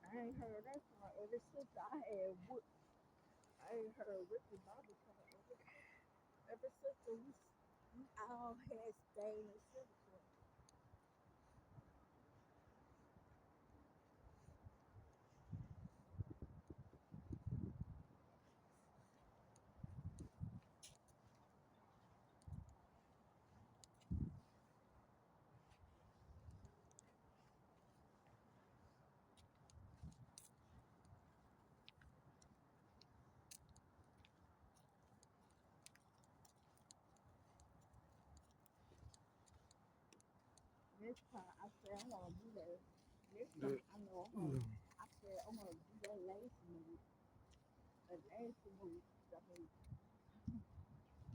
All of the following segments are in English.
I ain't heard that song ever since I ain't heard Ricky Bobby song ever since we all had stayed in Silverton. Next time I said I wanna do that. Next time I know I said I'm gonna do that lazy move. A lazy move. I mean,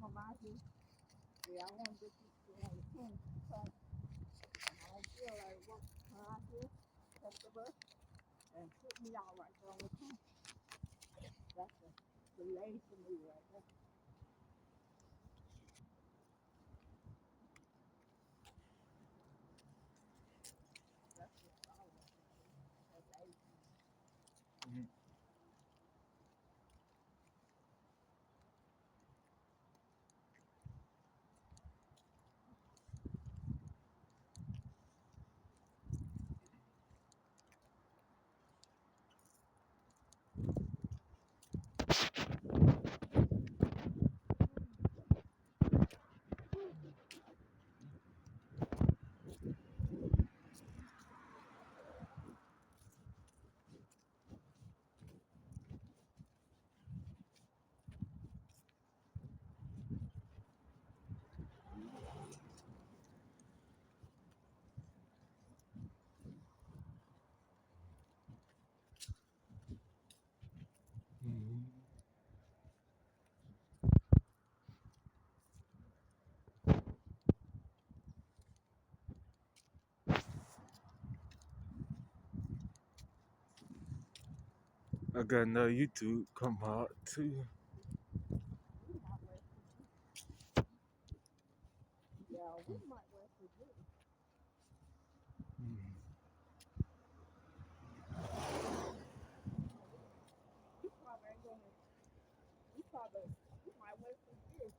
come out here. Yeah, I wanna get you on the team. But I don't feel like work. Come out here, take the bus, and put me out right there on the corner. That's the lazy move right there. That's just all I can do. That lazy. I got another YouTube come out too. We might well yeah, we might well forget. We probably ain't gonna we probably we might well forget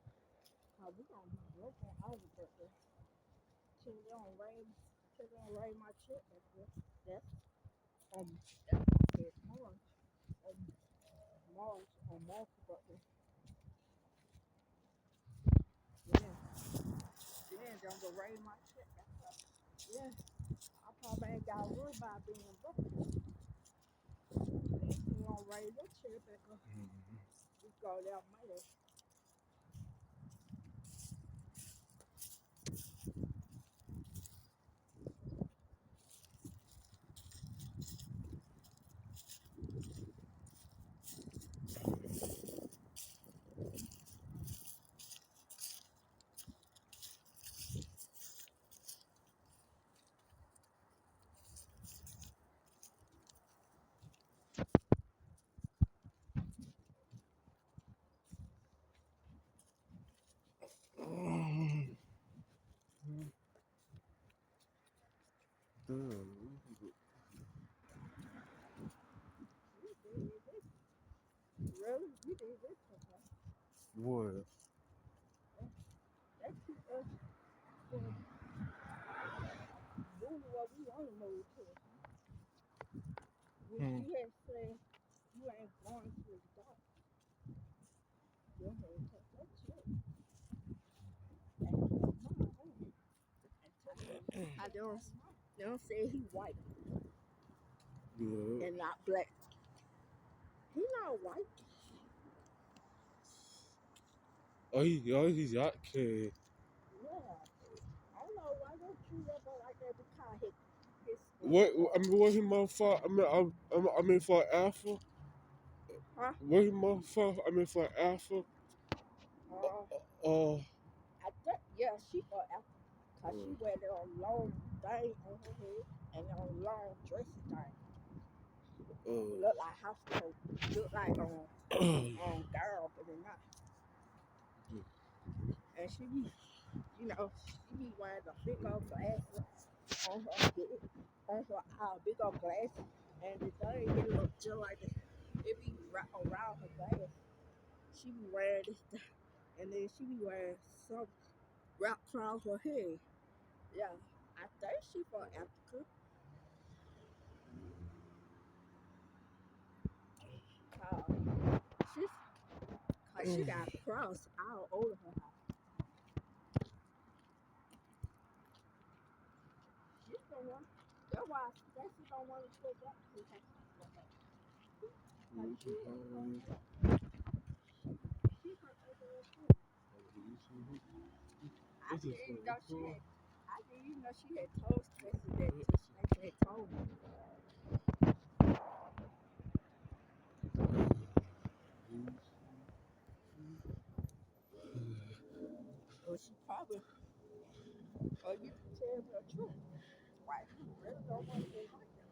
how we gonna be broke on our birthday. Till they don't raise till they don't raise my check back there. That's that's gonna be um March birthday. Yeah. Then they gonna raise my check back up. Yeah. I probably ain't got to worry about being broke. Then they gonna raise that check back up. We go there Monday. see this one. What? That keep us from doing what we want to move to. When Hmm. you had said you ain't going to the doctor, your head touch that shit. And I don't say he white Yeah. and not black. He not white. He's out kid. Yeah. I don't know why they treat that boy like that because his skin What? I color. mean, what he motherfucker? I mean for Alpha. Huh? What he motherfucker? I mean for Alpha. Uh, Uh. I think, yeah, she for Africa. Because she wear that long thing on her head and that long dressy thing. Look like hospital. Look like girl, but they're not. And she be, she be wearing the big old glasses on her head, on her big old glasses. And the thing, it look just like this. It be around her glass. She be wearing this thing. And then she be wearing some wrapped around her head. Yeah, I think she from Africa. She's, cause she got a cross all over her house. She's the one. That's why she don't want to go back to her house like that. Like she was from there. She from over there too. I didn't know she had. I didn't even know she had told Stacy that till Stacy had told me. Or she probably, or you can tell me the truth. Why she really don't want to invite them.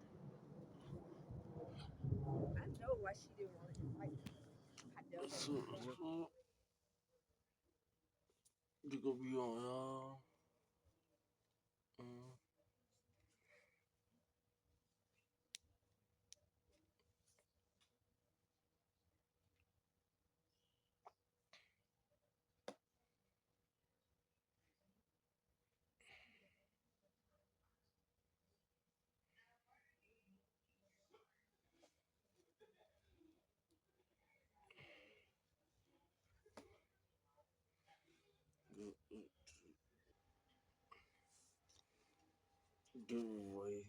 I know why she didn't want to invite them. I know her So, too well. they gonna be on y'all. Giveaway.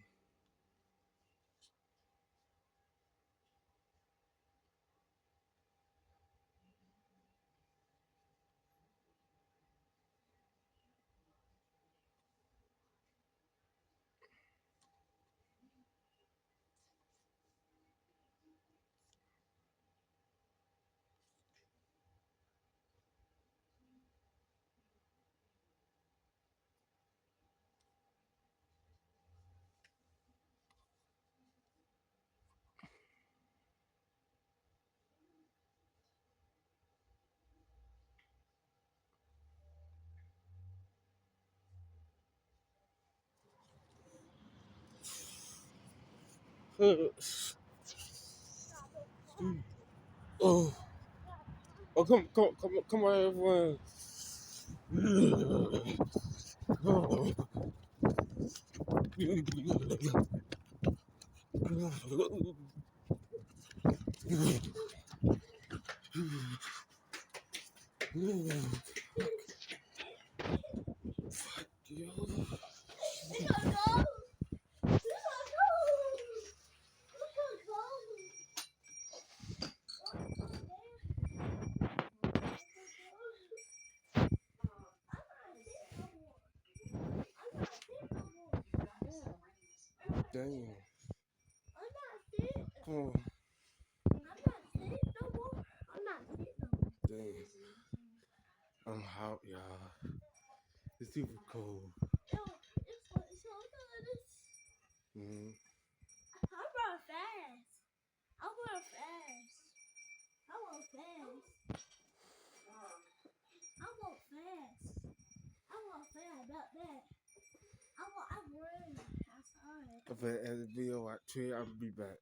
Oh, come on, everyone. Damn. Come on. Damn. I'm hot, y'all. It's super cold. Mm-hmm. If I edit the video at 3, I'll be back.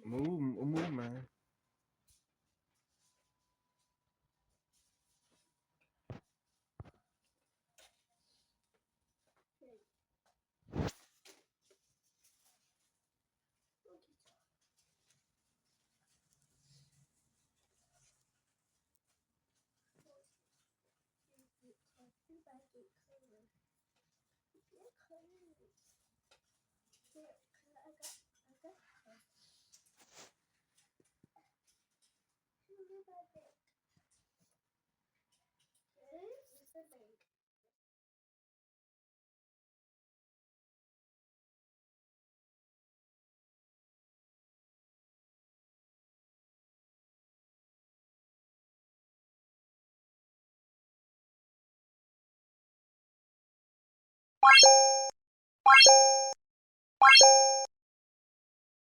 Move, man.